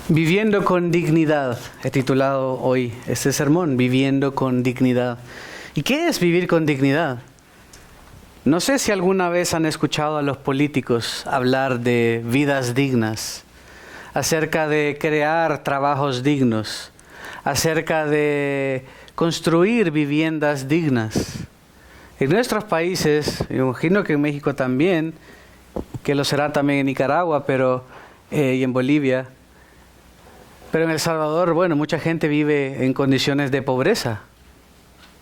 Viviendo con dignidad, he titulado hoy este sermón, Viviendo con dignidad. ¿Y qué es vivir con dignidad? No sé si alguna vez han escuchado a los políticos hablar de vidas dignas, acerca de crear trabajos dignos, acerca de construir viviendas dignas. En nuestros países, me imagino que en México también, que lo será también en Nicaragua y en Bolivia, pero en El Salvador, mucha gente vive en condiciones de pobreza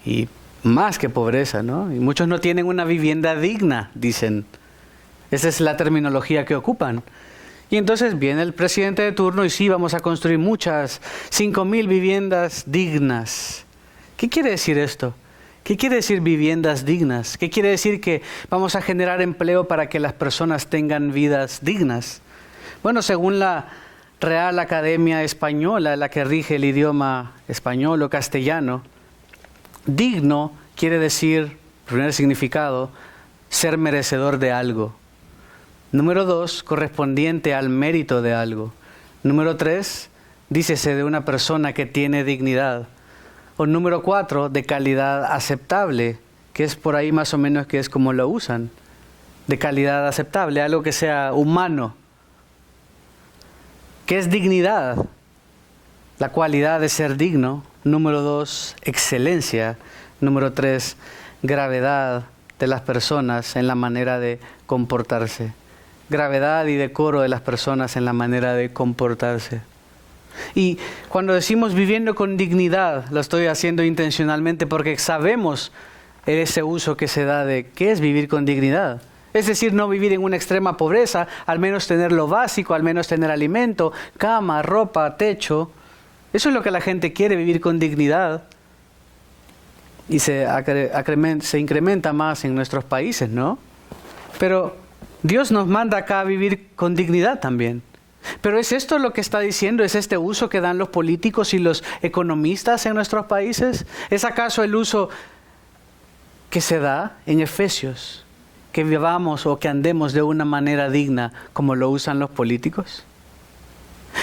y más que pobreza, ¿no? Y muchos no tienen una vivienda digna, dicen. Esa es la terminología que ocupan. Y entonces viene el presidente de turno y sí, vamos a construir 5,000 viviendas dignas. ¿Qué quiere decir esto? ¿Qué quiere decir viviendas dignas? ¿Qué quiere decir que vamos a generar empleo para que las personas tengan vidas dignas? Bueno, según la Real Academia Española, la que rige el idioma español o castellano, digno quiere decir, primer significado, ser merecedor de algo. Número 2, correspondiente al mérito de algo. Número 3, dícese de una persona que tiene dignidad. O número 4, de calidad aceptable, que es por ahí más o menos que es como lo usan. De calidad aceptable, algo que sea humano. ¿Qué es dignidad? La cualidad de ser digno. Número 2, excelencia. Número 3, gravedad de las personas en la manera de comportarse. Gravedad y decoro de las personas en la manera de comportarse. Y cuando decimos viviendo con dignidad, lo estoy haciendo intencionalmente porque sabemos ese uso que se da de qué es vivir con dignidad. Es decir, no vivir en una extrema pobreza, al menos tener lo básico, al menos tener alimento, cama, ropa, techo. Eso es lo que la gente quiere, vivir con dignidad. Y se incrementa más en nuestros países, ¿no? Pero Dios nos manda acá a vivir con dignidad también. Pero ¿es esto lo que está diciendo? ¿Es este uso que dan los políticos y los economistas en nuestros países? ¿Es acaso el uso que se da en Efesios? Que vivamos o que andemos de una manera digna como lo usan los políticos.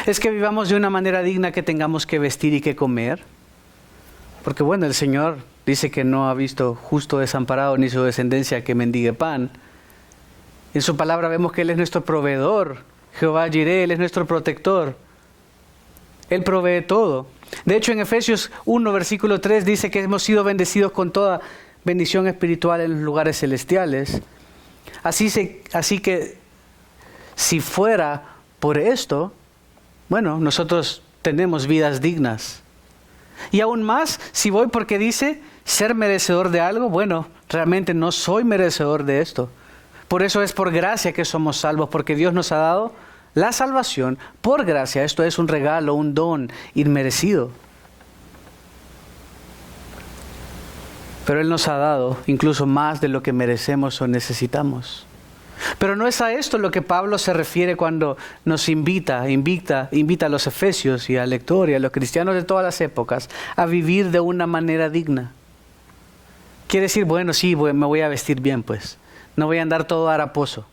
¿Es que vivamos de una manera digna que tengamos que vestir y que comer? Porque el Señor dice que no ha visto justo desamparado ni su descendencia que mendigue pan. En su palabra vemos que Él es nuestro proveedor. Jehová Jireh, Él es nuestro protector. Él provee todo. De hecho, en Efesios 1, versículo 3 dice que hemos sido bendecidos con toda bendición espiritual en los lugares celestiales. Así que si fuera por esto, nosotros tenemos vidas dignas. Y aún más, si voy porque dice ser merecedor de algo, realmente no soy merecedor de esto. Por eso es por gracia que somos salvos, porque Dios nos ha dado la salvación por gracia. Esto es un regalo, un don inmerecido. Pero Él nos ha dado incluso más de lo que merecemos o necesitamos. Pero no es a esto lo que Pablo se refiere cuando nos invita a los efesios y al lector y a los cristianos de todas las épocas a vivir de una manera digna. Quiere decir, me voy a vestir bien, pues. No voy a andar todo haraposo.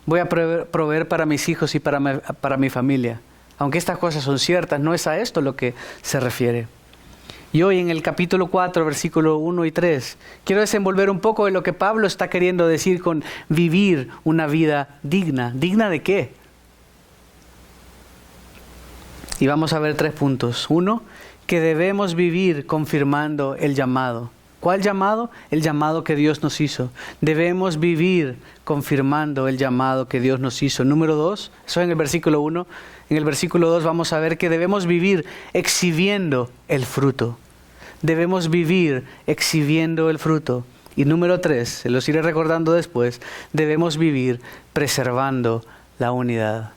Voy a proveer para mis hijos y para mi familia. Aunque estas cosas son ciertas, no es a esto lo que se refiere. Y hoy en el capítulo 4, versículo 1 y 3, quiero desenvolver un poco de lo que Pablo está queriendo decir con vivir una vida digna. ¿Digna de qué? Y vamos a ver 3 puntos. 1, que debemos vivir confirmando el llamado. ¿Cuál llamado? El llamado que Dios nos hizo. Debemos vivir confirmando el llamado que Dios nos hizo. Número 2, eso en el versículo 1. En el versículo 2 vamos a ver que debemos vivir exhibiendo el fruto. Debemos vivir exhibiendo el fruto. Y número 3, se los iré recordando después, debemos vivir preservando la unidad.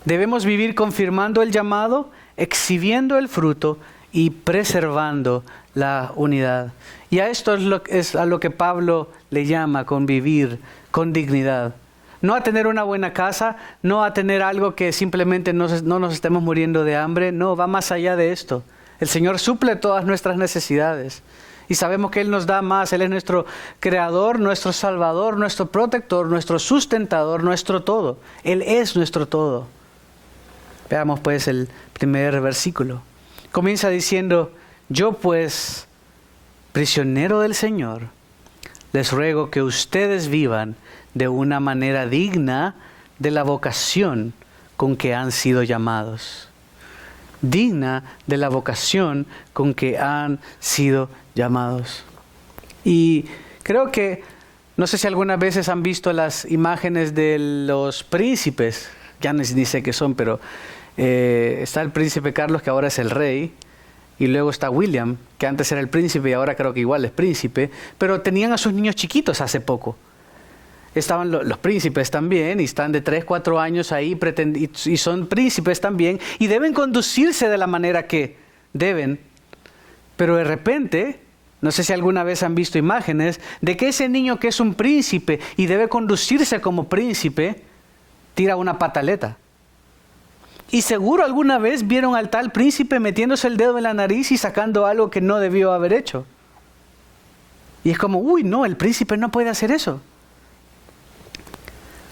Debemos vivir confirmando el llamado, exhibiendo el fruto y preservando la unidad. Y a esto es a lo que Pablo le llama convivir con dignidad. No a tener una buena casa, no a tener algo que simplemente no nos estemos muriendo de hambre, no, va más allá de esto. El Señor suple todas nuestras necesidades y sabemos que Él nos da más. Él es nuestro creador, nuestro salvador, nuestro protector, nuestro sustentador, nuestro todo. Él es nuestro todo. Veamos pues el primer versículo. Comienza diciendo: yo pues, prisionero del Señor, les ruego que ustedes vivan de una manera digna de la vocación con que han sido llamados. Digna de la vocación con que han sido llamados. Y creo que, no sé si algunas veces han visto las imágenes de los príncipes, ya ni sé qué son, pero está el príncipe Carlos, que ahora es el rey, y luego está William, que antes era el príncipe y ahora creo que igual es príncipe, pero tenían a sus niños chiquitos hace poco. Estaban los príncipes también, y están de 3, 4 años ahí, y son príncipes también, y deben conducirse de la manera que deben. Pero de repente, no sé si alguna vez han visto imágenes de que ese niño que es un príncipe y debe conducirse como príncipe, tira una pataleta. Y seguro alguna vez vieron al tal príncipe metiéndose el dedo en la nariz y sacando algo que no debió haber hecho. Y es como, uy, no, el príncipe no puede hacer eso.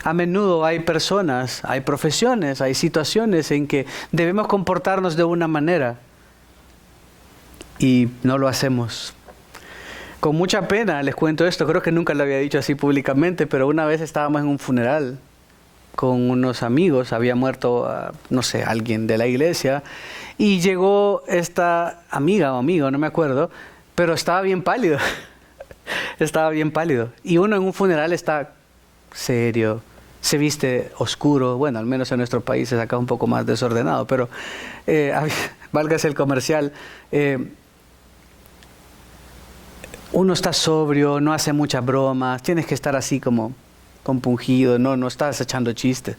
A menudo hay personas, hay profesiones, hay situaciones en que debemos comportarnos de una manera y no lo hacemos. Con mucha pena les cuento esto, creo que nunca lo había dicho así públicamente, pero una vez estábamos en un funeral con unos amigos, había muerto, no sé, alguien de la iglesia, y llegó esta amiga o amigo, no me acuerdo, pero estaba bien pálido, estaba bien pálido. Y uno en un funeral está serio, se viste oscuro, bueno, al menos en nuestro país es acá un poco más desordenado, pero válgase el comercial, uno está sobrio, no hace muchas bromas, tienes que estar así como compungido, no estás echando chistes.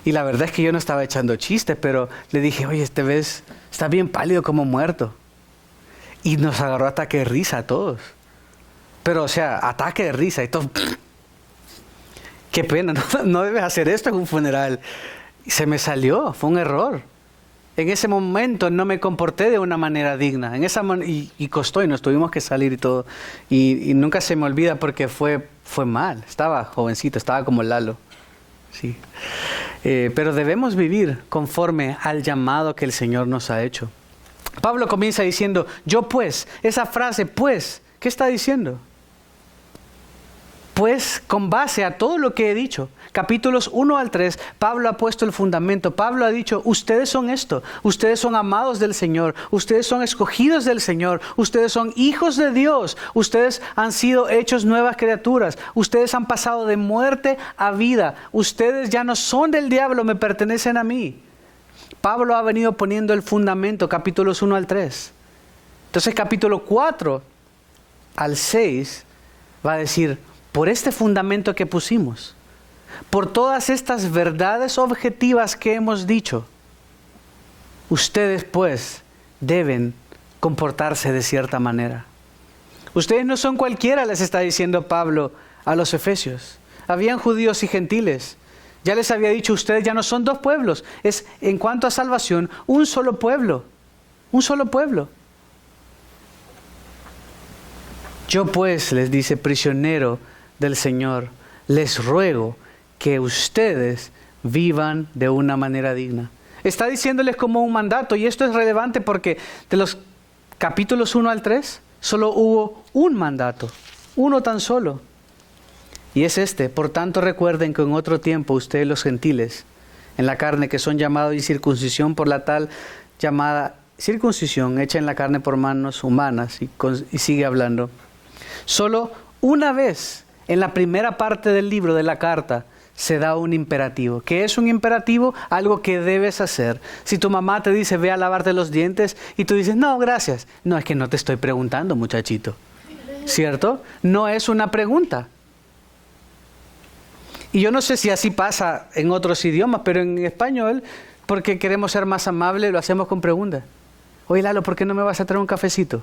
Y la verdad es que yo no estaba echando chistes, pero le dije, oye, está bien pálido como muerto. Y nos agarró ataque de risa a todos. Pero, o sea, ataque de risa y todo. Qué pena, no debes hacer esto en un funeral. Y se me salió, fue un error. En ese momento no me comporté de una manera digna. Y costó y nos tuvimos que salir y todo. Y nunca se me olvida porque fue mal. Estaba jovencito, estaba como Lalo. Sí. Pero debemos vivir conforme al llamado que el Señor nos ha hecho. Pablo comienza diciendo, yo pues, esa frase pues, ¿qué está diciendo? Pues con base a todo lo que he dicho, capítulos 1 al 3, Pablo ha puesto el fundamento. Pablo ha dicho, ustedes son esto, ustedes son amados del Señor, ustedes son escogidos del Señor, ustedes son hijos de Dios, ustedes han sido hechos nuevas criaturas, ustedes han pasado de muerte a vida, ustedes ya no son del diablo, me pertenecen a mí. Pablo ha venido poniendo el fundamento, capítulos 1 al 3. Entonces capítulo 4 al 6 va a decir, por este fundamento que pusimos, por todas estas verdades objetivas que hemos dicho, ustedes pues deben comportarse de cierta manera. Ustedes no son cualquiera, les está diciendo Pablo a los efesios. Habían judíos y gentiles. Ya les había dicho, ustedes ya no son dos pueblos. Es, en cuanto a salvación, un solo pueblo. Un solo pueblo. Yo pues, les dice, prisionero del Señor, les ruego que ustedes vivan de una manera digna. Está diciéndoles como un mandato, y esto es relevante porque de los capítulos 1 al 3 solo hubo un mandato, uno tan solo. Y es este, por tanto recuerden que en otro tiempo ustedes los gentiles, en la carne, que son llamados incircuncisión por la tal llamada circuncisión hecha en la carne por manos humanas, y sigue hablando. Solo una vez en la primera parte del libro de la carta se da un imperativo. ¿Qué es un imperativo? Algo que debes hacer. Si tu mamá te dice, ve a lavarte los dientes, y tú dices, no, gracias. No, es que no te estoy preguntando, muchachito. ¿Cierto? No es una pregunta. Y yo no sé si así pasa en otros idiomas, pero en español, porque queremos ser más amables, lo hacemos con preguntas. Oye, Lalo, ¿por qué no me vas a traer un cafecito?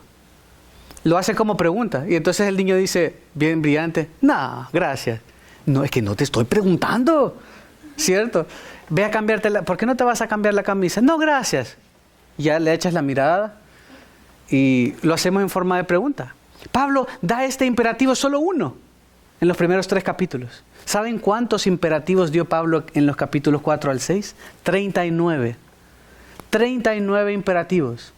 Lo hace como pregunta. Y entonces el niño dice, bien brillante, no, gracias. No, es que no te estoy preguntando. ¿Cierto? Ve a cambiarte ¿por qué no te vas a cambiar la camisa? No, gracias. Ya le echas la mirada y lo hacemos en forma de pregunta. Pablo da este imperativo, solo uno, en los primeros 3 capítulos. ¿Saben cuántos imperativos dio Pablo en los capítulos 4 al 6? 39. 39 imperativos.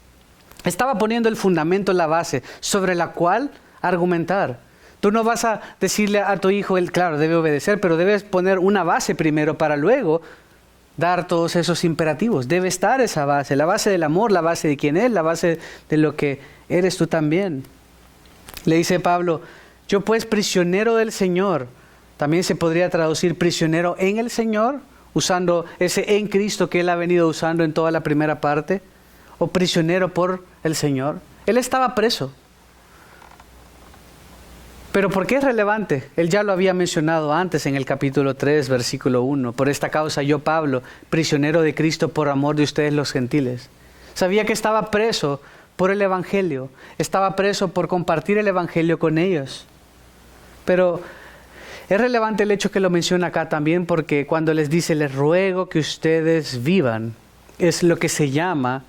Estaba poniendo el fundamento, la base, sobre la cual argumentar. Tú no vas a decirle a tu hijo, él claro, debe obedecer, pero debes poner una base primero para luego dar todos esos imperativos. Debe estar esa base, la base del amor, la base de quién es, la base de lo que eres tú también. Le dice Pablo, yo pues prisionero del Señor, también se podría traducir prisionero en el Señor, usando ese en Cristo que él ha venido usando en toda la primera parte, o prisionero por el Señor. Él estaba preso. Pero ¿por qué es relevante? Él ya lo había mencionado antes en el capítulo 3, versículo 1. Por esta causa yo, Pablo, prisionero de Cristo por amor de ustedes los gentiles. Sabía que estaba preso por el Evangelio. Estaba preso por compartir el Evangelio con ellos. Pero es relevante el hecho que lo menciona acá también porque cuando les dice, les ruego que ustedes vivan, es lo que se llama,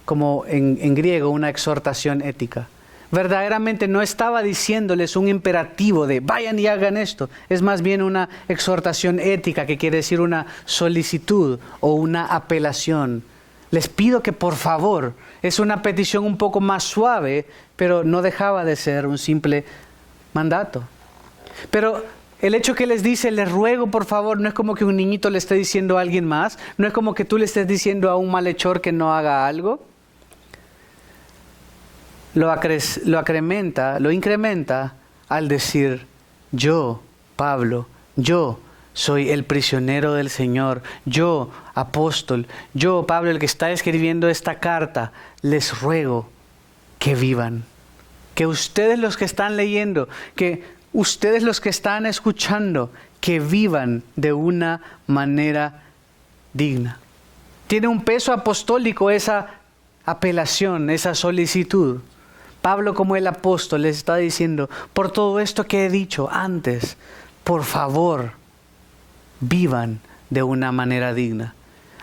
como en griego, una exhortación ética. Verdaderamente no estaba diciéndoles un imperativo de vayan y hagan esto. Es más bien una exhortación ética, que quiere decir una solicitud o una apelación. Les pido que por favor, es una petición un poco más suave, pero no dejaba de ser un simple mandato. Pero el hecho que les dice, les ruego por favor, no es como que un niñito le esté diciendo a alguien más, no es como que tú le estés diciendo a un malhechor que no haga algo. Lo incrementa al decir, yo, Pablo, yo soy el prisionero del Señor, yo, apóstol, yo, Pablo, el que está escribiendo esta carta, les ruego que vivan, que ustedes los que están leyendo, que ustedes los que están escuchando, que vivan de una manera digna. Tiene un peso apostólico esa apelación, esa solicitud. Pablo, como el apóstol, les está diciendo, por todo esto que he dicho antes, por favor, vivan de una manera digna.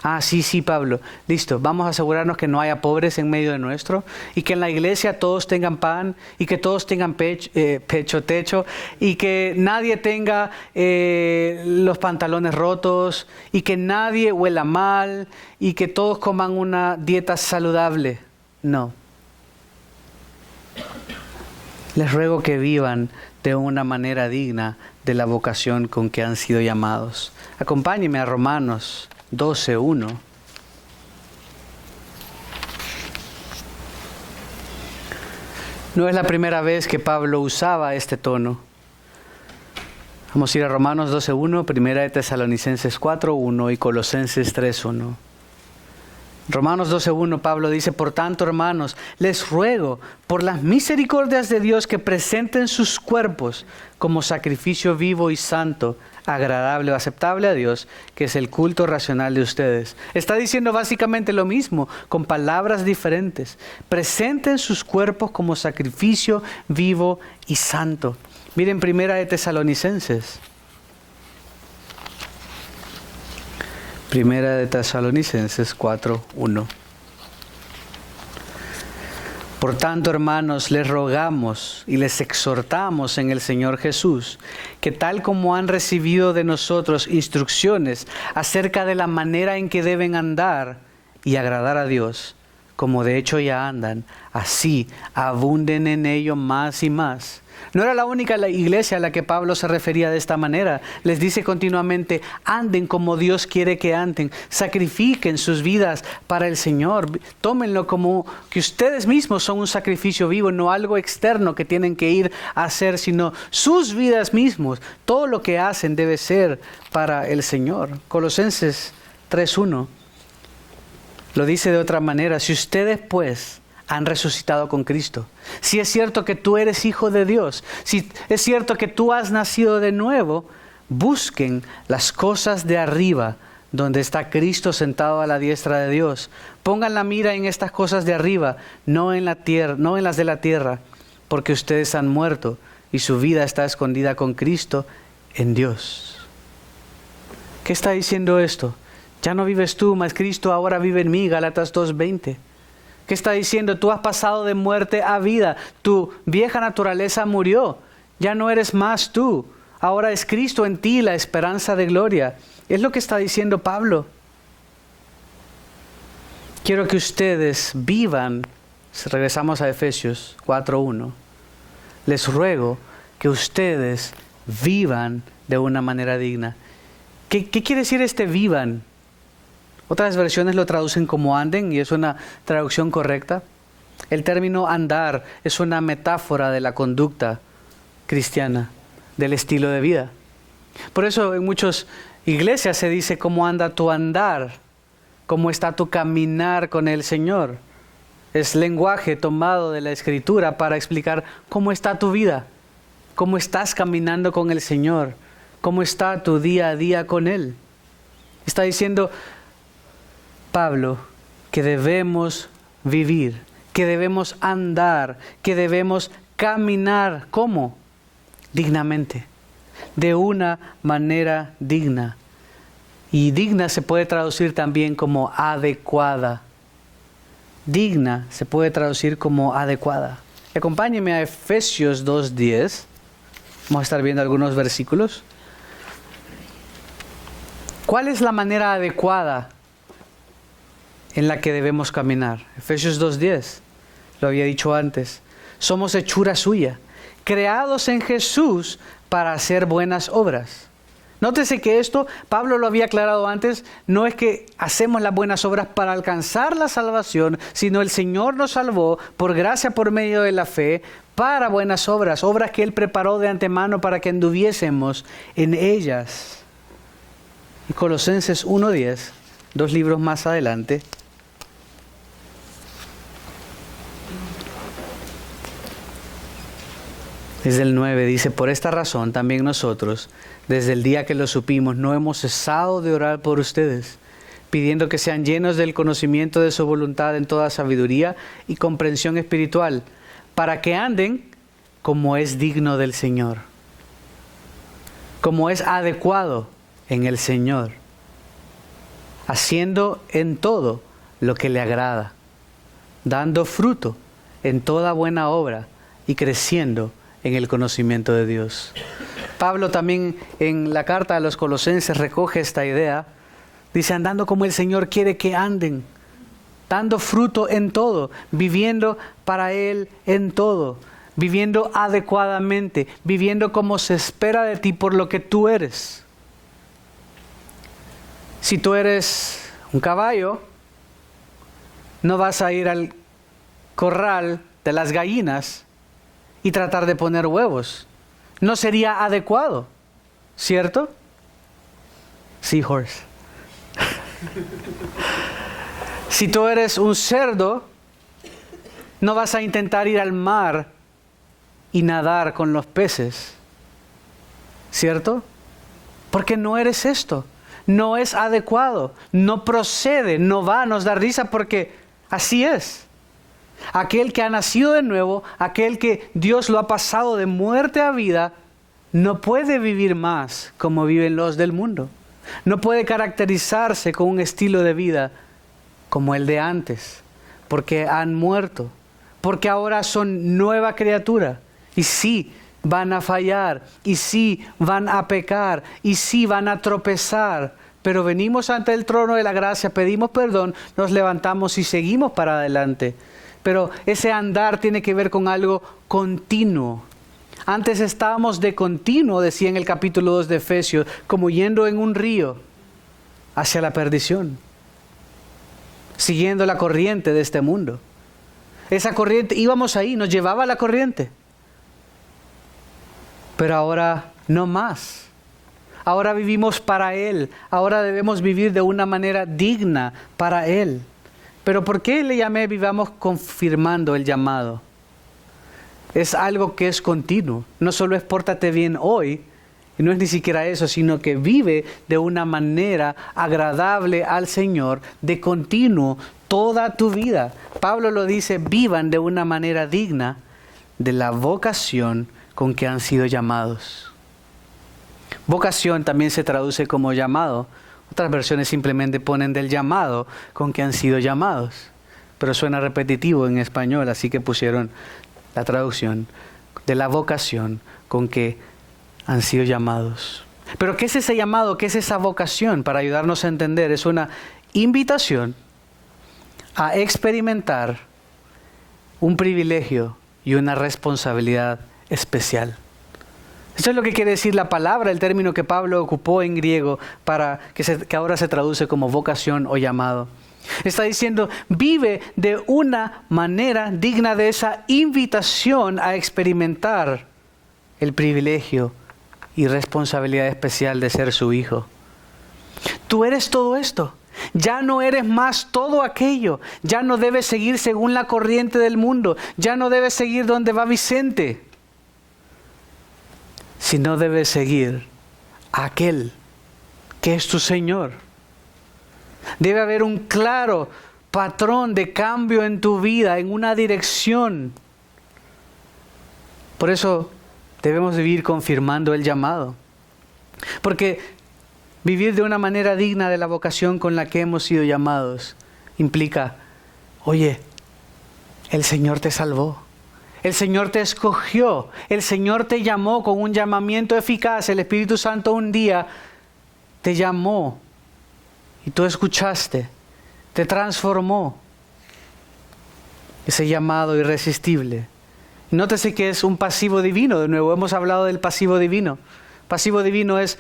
Ah, sí, Pablo, listo, vamos a asegurarnos que no haya pobres en medio de nuestro y que en la iglesia todos tengan pan y que todos tengan techo y que nadie tenga los pantalones rotos y que nadie huela mal y que todos coman una dieta saludable. No. Les ruego que vivan de una manera digna de la vocación con que han sido llamados. Acompáñenme a Romanos 12:1. No es la primera vez que Pablo usaba este tono. Vamos a ir a Romanos 12:1, Primera de Tesalonicenses 4:1 y Colosenses 3:1. Romanos 12:1, Pablo dice, por tanto, hermanos, les ruego por las misericordias de Dios que presenten sus cuerpos como sacrificio vivo y santo, agradable o aceptable a Dios, que es el culto racional de ustedes. Está diciendo básicamente lo mismo, con palabras diferentes. Presenten sus cuerpos como sacrificio vivo y santo. Miren Primera de Tesalonicenses. Primera de Tesalonicenses 4:1. Por tanto, hermanos, les rogamos y les exhortamos en el Señor Jesús, que tal como han recibido de nosotros instrucciones acerca de la manera en que deben andar y agradar a Dios, como de hecho ya andan, así abunden en ello más y más. No era la única iglesia a la que Pablo se refería de esta manera. Les dice continuamente, anden como Dios quiere que anden, sacrifiquen sus vidas para el Señor, tómenlo como que ustedes mismos son un sacrificio vivo, no algo externo que tienen que ir a hacer, sino sus vidas mismos. Todo lo que hacen debe ser para el Señor. Colosenses 3:1 lo dice de otra manera, si ustedes pues han resucitado con Cristo. Si es cierto que tú eres hijo de Dios, si es cierto que tú has nacido de nuevo, busquen las cosas de arriba, donde está Cristo sentado a la diestra de Dios. Pongan la mira en estas cosas de arriba, no en la tierra, no en las de la tierra, porque ustedes han muerto y su vida está escondida con Cristo en Dios. ¿Qué está diciendo esto? Ya no vives tú, mas Cristo ahora vive en mí, Gálatas 2:20. ¿Qué está diciendo? Tú has pasado de muerte a vida. Tu vieja naturaleza murió. Ya no eres más tú. Ahora es Cristo en ti, la esperanza de gloria. Es lo que está diciendo Pablo. quiero que ustedes vivan, si regresamos a Efesios 4:1, les ruego que ustedes vivan de una manera digna. ¿Qué quiere decir este vivan? Otras versiones lo traducen como anden y es una traducción correcta. El término andar es una metáfora de la conducta cristiana, del estilo de vida. Por eso en muchas iglesias se dice cómo anda tu andar, cómo está tu caminar con el Señor. Es lenguaje tomado de la Escritura para explicar cómo está tu vida, cómo estás caminando con el Señor, cómo está tu día a día con Él. Está diciendo Pablo que debemos vivir, que debemos andar, que debemos caminar. ¿Cómo? Dignamente, de una manera digna. Y digna se puede traducir también como adecuada. Digna se puede traducir como adecuada. Acompáñenme a Efesios 2:10. Vamos a estar viendo algunos versículos. ¿Cuál es la manera adecuada en la que debemos caminar? Efesios 2:10. Lo había dicho antes. Somos hechura suya, creados en Jesús para hacer buenas obras. Nótese que esto, Pablo lo había aclarado antes, no es que hacemos las buenas obras para alcanzar la salvación, sino el Señor nos salvó por gracia por medio de la fe para buenas obras, obras que Él preparó de antemano para que anduviésemos en ellas. Y Colosenses 1:10, 2 libros más adelante. Desde el 9 dice, por esta razón también nosotros, desde el día que lo supimos, no hemos cesado de orar por ustedes, pidiendo que sean llenos del conocimiento de su voluntad en toda sabiduría y comprensión espiritual, para que anden como es digno del Señor, como es adecuado en el Señor, haciendo en todo lo que le agrada, dando fruto en toda buena obra y creciendo en el conocimiento de Dios. Pablo también en la carta a los Colosenses recoge esta idea. Dice, andando como el Señor quiere que anden, dando fruto en todo, viviendo para Él en todo, viviendo adecuadamente, viviendo como se espera de ti por lo que tú eres. Si tú eres un caballo, no vas a ir al corral de las gallinas y tratar de poner huevos. No sería adecuado, ¿cierto? Seahorse. Si tú eres un cerdo, no vas a intentar ir al mar y nadar con los peces, ¿cierto? Porque no eres esto. No es adecuado, no procede, no va, nos da risa porque así es. Aquel que ha nacido de nuevo, aquel que Dios lo ha pasado de muerte a vida, no puede vivir más como viven los del mundo. No puede caracterizarse con un estilo de vida como el de antes, porque han muerto, porque ahora son nueva criatura. Y sí, van a fallar, y sí, van a pecar, y sí, van a tropezar. Pero venimos ante el trono de la gracia, pedimos perdón, nos levantamos y seguimos para adelante. Pero ese andar tiene que ver con algo continuo. Antes estábamos de continuo, decía en el capítulo 2 de Efesios, como yendo en un río hacia la perdición, siguiendo la corriente de este mundo. Esa corriente, íbamos ahí, nos llevaba la corriente. Pero ahora no más. Ahora vivimos para Él. Ahora debemos vivir de una manera digna para Él. Pero ¿por qué le llamé vivamos confirmando el llamado? Es algo que es continuo. No solo es pórtate bien hoy, y no es ni siquiera eso, sino que vive de una manera agradable al Señor, de continuo, toda tu vida. Pablo lo dice, vivan de una manera digna de la vocación con que han sido llamados. Vocación también se traduce como llamado. Otras versiones simplemente ponen del llamado con que han sido llamados. Pero suena repetitivo en español, así que pusieron la traducción de la vocación con que han sido llamados. Pero ¿qué es ese llamado? ¿Qué es esa vocación? Para ayudarnos a entender, es una invitación a experimentar un privilegio y una responsabilidad especial. Eso es lo que quiere decir la palabra, el término que Pablo ocupó en griego para que ahora se traduce como vocación o llamado. Está diciendo, vive de una manera digna de esa invitación a experimentar el privilegio y responsabilidad especial de ser su hijo. Tú eres todo esto. Ya no eres más todo aquello. Ya no debes seguir según la corriente del mundo. Ya no debes seguir donde va Vicente. Sino debes seguir a aquel que es tu Señor. Debe haber un claro patrón de cambio en tu vida, en una dirección. Por eso debemos vivir confirmando el llamado. Porque vivir de una manera digna de la vocación con la que hemos sido llamados implica, oye, el Señor te salvó, el Señor te escogió, el Señor te llamó con un llamamiento eficaz, el Espíritu Santo un día te llamó y tú escuchaste, te transformó. Ese llamado irresistible. Nótese que es un pasivo divino, de nuevo hemos hablado del pasivo divino. Pasivo divino es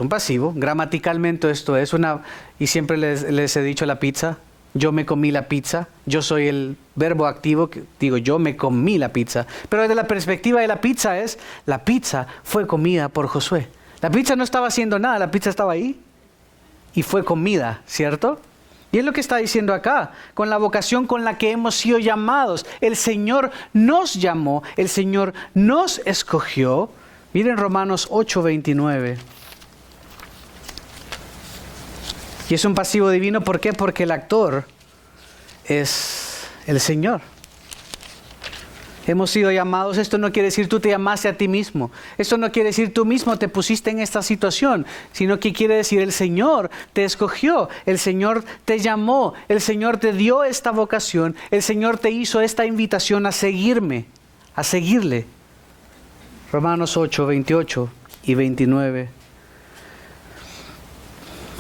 un pasivo, gramaticalmente esto es una, y siempre les he dicho la pizza, yo me comí la pizza, yo soy el verbo activo, que digo yo me comí la pizza, pero desde la perspectiva de la pizza fue comida por Josué. La pizza no estaba haciendo nada, la pizza estaba ahí y fue comida, ¿cierto? Y es lo que está diciendo acá, con la vocación con la que hemos sido llamados. El Señor nos llamó, el Señor nos escogió. Miren Romanos 8:29. Y es un pasivo divino, ¿por qué? Porque el actor es el Señor. Hemos sido llamados, esto no quiere decir tú te llamaste a ti mismo. Esto no quiere decir tú mismo te pusiste en esta situación, sino que quiere decir el Señor te escogió, el Señor te llamó, el Señor te dio esta vocación, el Señor te hizo esta invitación a seguirme, a seguirle. Romanos 8:28 y 29.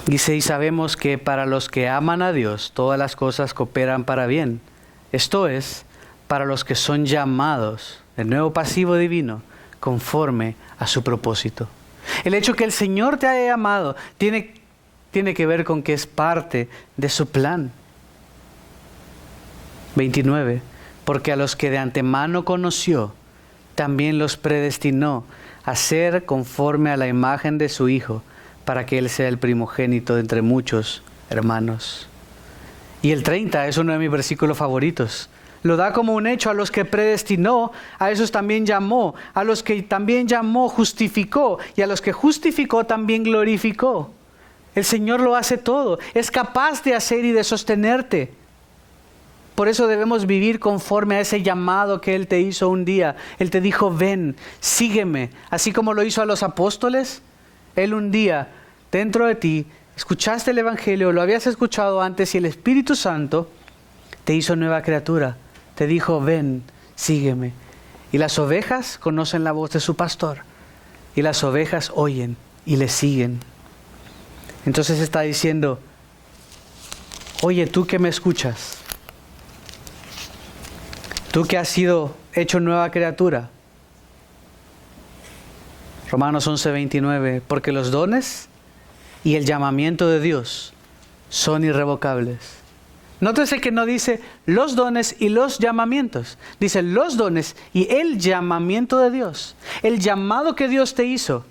Dice, y sabemos que para los que aman a Dios, todas las cosas cooperan para bien. Esto es, para los que son llamados, el nuevo pasivo divino, conforme a su propósito. El hecho que el Señor te haya llamado tiene que ver con que es parte de su plan. 29. Porque a los que de antemano conoció, también los predestinó a ser conforme a la imagen de su Hijo, para que Él sea el primogénito de entre muchos hermanos. Y el 30 es uno de mis versículos favoritos. Lo da como un hecho: a los que predestinó, a esos también llamó, a los que también llamó, justificó, y a los que justificó también glorificó. El Señor lo hace todo, es capaz de hacer y de sostenerte. Por eso debemos vivir conforme a ese llamado que Él te hizo un día. Él te dijo, ven, sígueme. Así como lo hizo a los apóstoles, Él un día, dentro de ti, escuchaste el Evangelio, lo habías escuchado antes y el Espíritu Santo te hizo nueva criatura. Te dijo, ven, sígueme. Y las ovejas conocen la voz de su pastor. Y las ovejas oyen y le siguen. Entonces está diciendo, oye, tú que me escuchas, tú que has sido hecho nueva criatura. Romanos 11:29, porque los dones y el llamamiento de Dios son irrevocables. Nótese que no dice los dones y los llamamientos. Dice los dones y el llamamiento de Dios. El llamado que Dios te hizo.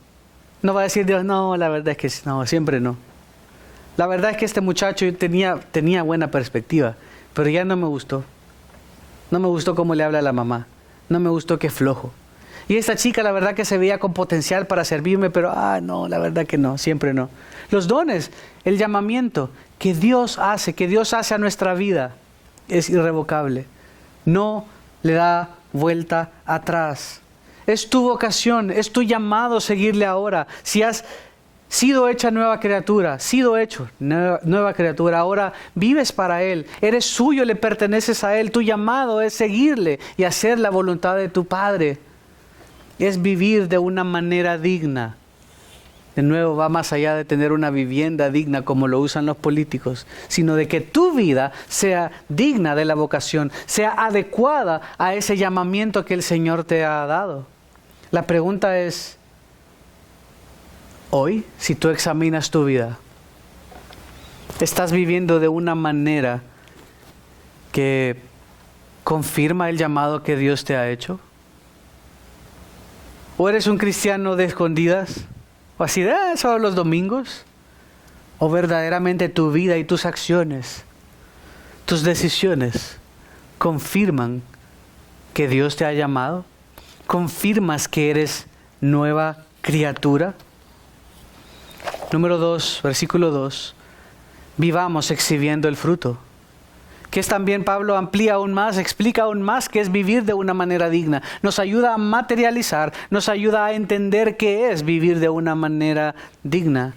No va a decir Dios, no, la verdad es que no, siempre no. La verdad es que este muchacho tenía buena perspectiva, pero ya no me gustó. No me gustó cómo le habla a la mamá. No me gustó que es flojo. Y esta chica la verdad que se veía con potencial para servirme, pero no, la verdad que no, siempre no. Los dones, el llamamiento que Dios hace a nuestra vida es irrevocable. No le da vuelta atrás. Es tu vocación, es tu llamado seguirle ahora. Si has sido hecha nueva criatura, nueva criatura, ahora vives para Él, eres suyo, le perteneces a Él. Tu llamado es seguirle y hacer la voluntad de tu Padre. Es vivir de una manera digna de nuevo, va más allá de tener una vivienda digna como lo usan los políticos, sino de que tu vida sea digna de la vocación, sea adecuada a ese llamamiento que el Señor te ha dado. La pregunta es, hoy, si tú examinas tu vida, ¿estás viviendo de una manera que confirma el llamado que Dios te ha hecho? ¿O eres un cristiano de escondidas? ¿O así de solo los domingos? ¿O verdaderamente tu vida y tus acciones, tus decisiones, confirman que Dios te ha llamado? ¿Confirmas que eres nueva criatura? Número 2, versículo 2. Vivamos exhibiendo el fruto. Que es también, Pablo amplía aún más, explica aún más qué es vivir de una manera digna. Nos ayuda a materializar, nos ayuda a entender qué es vivir de una manera digna.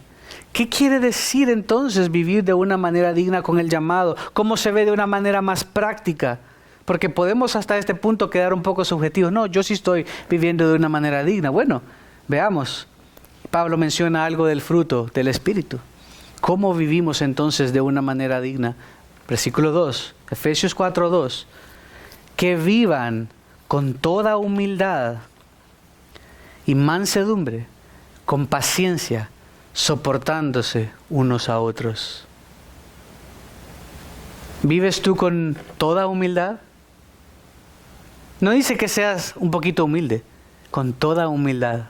¿Qué quiere decir entonces vivir de una manera digna con el llamado? ¿Cómo se ve de una manera más práctica? Porque podemos hasta este punto quedar un poco subjetivos. No, yo sí estoy viviendo de una manera digna. Bueno, veamos. Pablo menciona algo del fruto del Espíritu. ¿Cómo vivimos entonces de una manera digna? Versículo 2, Efesios 4:2. Que vivan con toda humildad y mansedumbre, con paciencia, soportándose unos a otros. ¿Vives tú con toda humildad? No dice que seas un poquito humilde, con toda humildad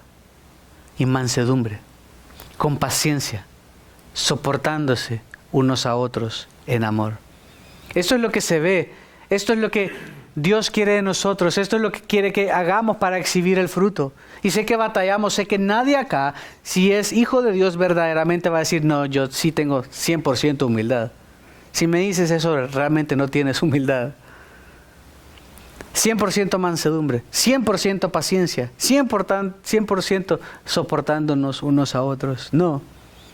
y mansedumbre, con paciencia, soportándose unos a otros en amor. Esto es lo que se ve, esto es lo que Dios quiere de nosotros, esto es lo que quiere que hagamos para exhibir el fruto. Y sé que batallamos, sé que nadie acá, si es hijo de Dios verdaderamente, va a decir, no, yo sí tengo 100% humildad. Si me dices eso, realmente no tienes humildad. 100% mansedumbre, 100% paciencia, 100% soportándonos unos a otros. No,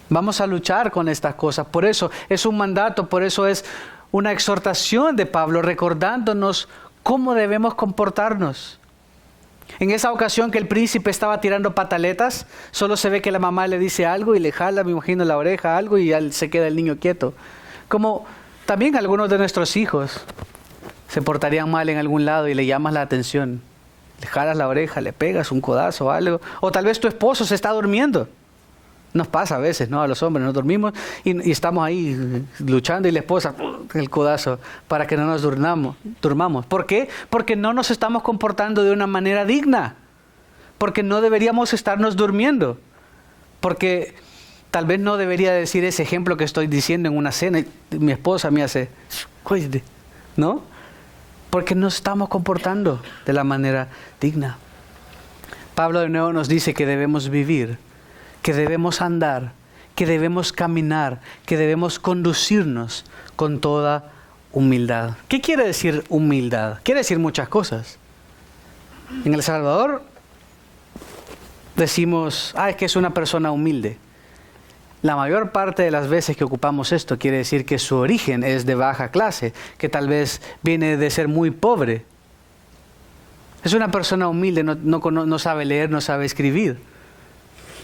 vamos a luchar con estas cosas. Por eso es un mandato, por eso es una exhortación de Pablo recordándonos cómo debemos comportarnos. En esa ocasión que el príncipe estaba tirando pataletas, solo se ve que la mamá le dice algo y le jala, me imagino, la oreja, algo y ya se queda el niño quieto. Como también algunos de nuestros hijos se portarían mal en algún lado y le llamas la atención. Le jalas la oreja, le pegas un codazo o algo. O tal vez tu esposo se está durmiendo. Nos pasa a veces, ¿no? A los hombres nos dormimos y estamos ahí luchando y la esposa, el codazo, para que no nos durmamos. ¿Por qué? Porque no nos estamos comportando de una manera digna. Porque no deberíamos estarnos durmiendo. Porque tal vez no debería decir ese ejemplo que estoy diciendo en una cena y mi esposa me hace, cuídate, ¿no? Porque no estamos comportando de la manera digna. Pablo de nuevo nos dice que debemos vivir, que debemos andar, que debemos caminar, que debemos conducirnos con toda humildad. ¿Qué quiere decir humildad? Quiere decir muchas cosas. En El Salvador decimos, es que es una persona humilde. La mayor parte de las veces que ocupamos esto quiere decir que su origen es de baja clase, que tal vez viene de ser muy pobre. Es una persona humilde, no sabe leer, no sabe escribir.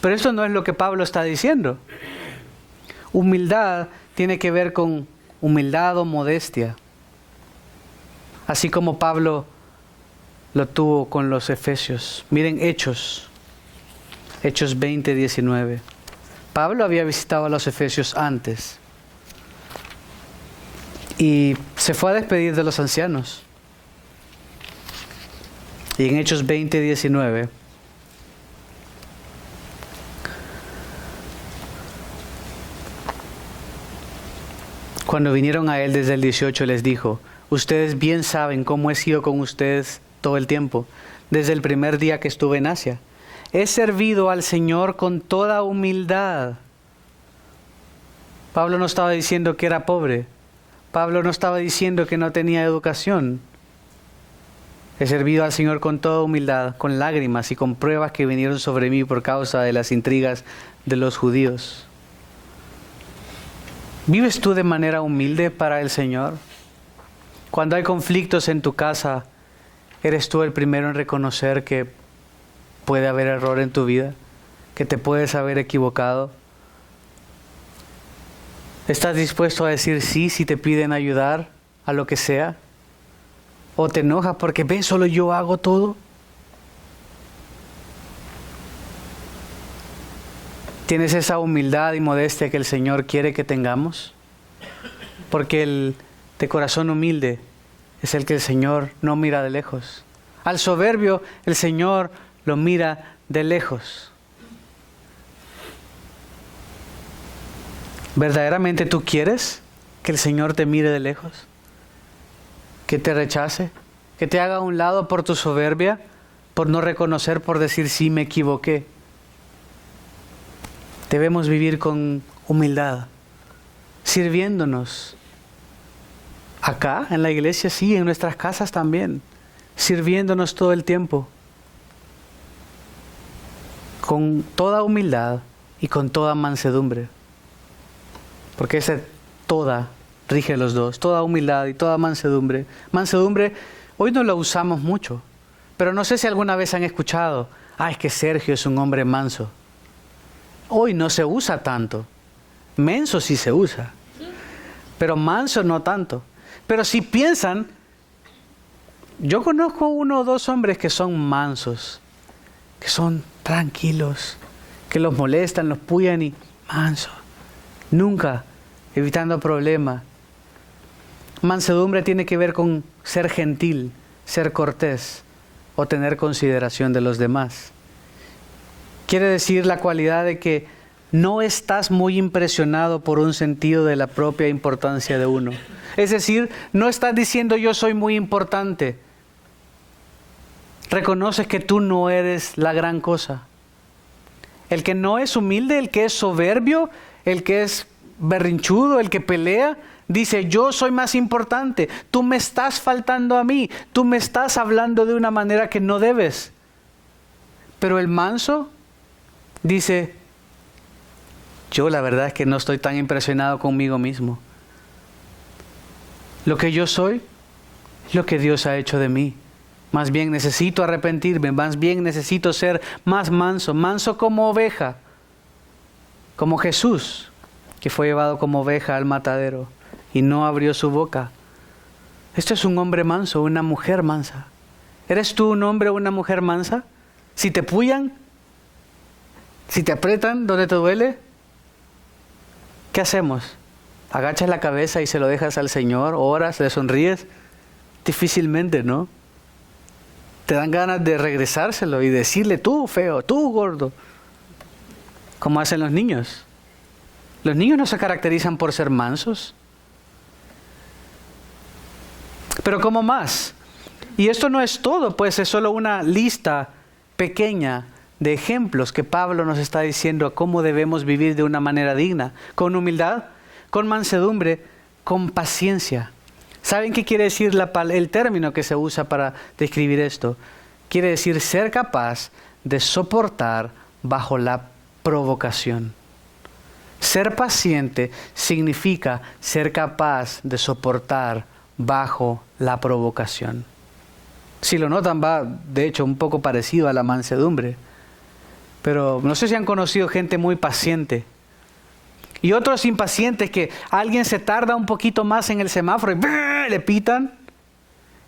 Pero esto no es lo que Pablo está diciendo. Humildad tiene que ver con humildad o modestia. Así como Pablo lo tuvo con los efesios. Miren Hechos 20:19. Pablo había visitado a los efesios antes y se fue a despedir de los ancianos. Y en Hechos 20:19 cuando vinieron a él desde el 18 les dijo, ustedes bien saben cómo he sido con ustedes todo el tiempo, desde el primer día que estuve en Asia. He servido al Señor con toda humildad. Pablo no estaba diciendo que era pobre. Pablo no estaba diciendo que no tenía educación. He servido al Señor con toda humildad, con lágrimas y con pruebas que vinieron sobre mí por causa de las intrigas de los judíos. ¿Vives tú de manera humilde para el Señor? Cuando hay conflictos en tu casa, ¿eres tú el primero en reconocer que puede haber error en tu vida? que te puedes haber equivocado? ¿Estás dispuesto a decir sí si te piden ayudar a lo que sea? ¿O te enojas porque ves, solo yo hago todo? ¿Tienes esa humildad y modestia que el Señor quiere que tengamos? Porque el de corazón humilde es el que el Señor no mira de lejos. Al soberbio el Señor lo mira de lejos. ¿Verdaderamente tú quieres que el Señor te mire de lejos? ¿Que te rechace? ¿Que te haga a un lado por tu soberbia? ¿Por no reconocer, por decir sí, me equivoqué? Debemos vivir con humildad, sirviéndonos. Acá, en la iglesia, sí, en nuestras casas también, sirviéndonos todo el tiempo, con toda humildad y con toda mansedumbre. Porque ese toda rige los dos, toda humildad y toda mansedumbre. Mansedumbre, hoy no lo usamos mucho, pero no sé si alguna vez han escuchado, es que Sergio es un hombre manso. Hoy no se usa tanto. Menso sí se usa, pero manso no tanto. Pero si piensan, yo conozco 1 o 2 hombres que son mansos, que son tranquilos, que los molestan, los puyan y mansos. Nunca evitando problemas. Mansedumbre tiene que ver con ser gentil, ser cortés o tener consideración de los demás. Quiere decir la cualidad de que no estás muy impresionado por un sentido de la propia importancia de uno. Es decir, no estás diciendo yo soy muy importante. Reconoces que tú no eres la gran cosa. El que no es humilde, el que es soberbio, el que es berrinchudo, el que pelea, dice yo soy más importante. Tú me estás faltando a mí. Tú me estás hablando de una manera que no debes. Pero el manso dice, yo la verdad es que no estoy tan impresionado conmigo mismo. Lo que yo soy es lo que Dios ha hecho de mí. Más bien necesito arrepentirme, más bien necesito ser más manso, manso como oveja, como Jesús, que fue llevado como oveja al matadero y no abrió su boca. Esto es un hombre manso, una mujer mansa. ¿Eres tú un hombre o una mujer mansa? Si te pullan, si te aprietan donde te duele, ¿qué hacemos? ¿Agachas la cabeza y se lo dejas al Señor? ¿Oras? ¿Le sonríes? Difícilmente, ¿no? Te dan ganas de regresárselo y decirle, tú feo, tú gordo. Como hacen los niños. Los niños no se caracterizan por ser mansos. Pero ¿cómo más? Y esto no es todo, pues es solo una lista pequeña de ejemplos que Pablo nos está diciendo a cómo debemos vivir de una manera digna, con humildad, con mansedumbre, con paciencia. ¿Saben qué quiere decir el término que se usa para describir esto? Quiere decir ser capaz de soportar bajo la provocación. Ser paciente significa ser capaz de soportar bajo la provocación. Si lo notan, va de hecho un poco parecido a la mansedumbre. Pero no sé si han conocido gente muy paciente. Y otros impacientes que alguien se tarda un poquito más en el semáforo y le pitan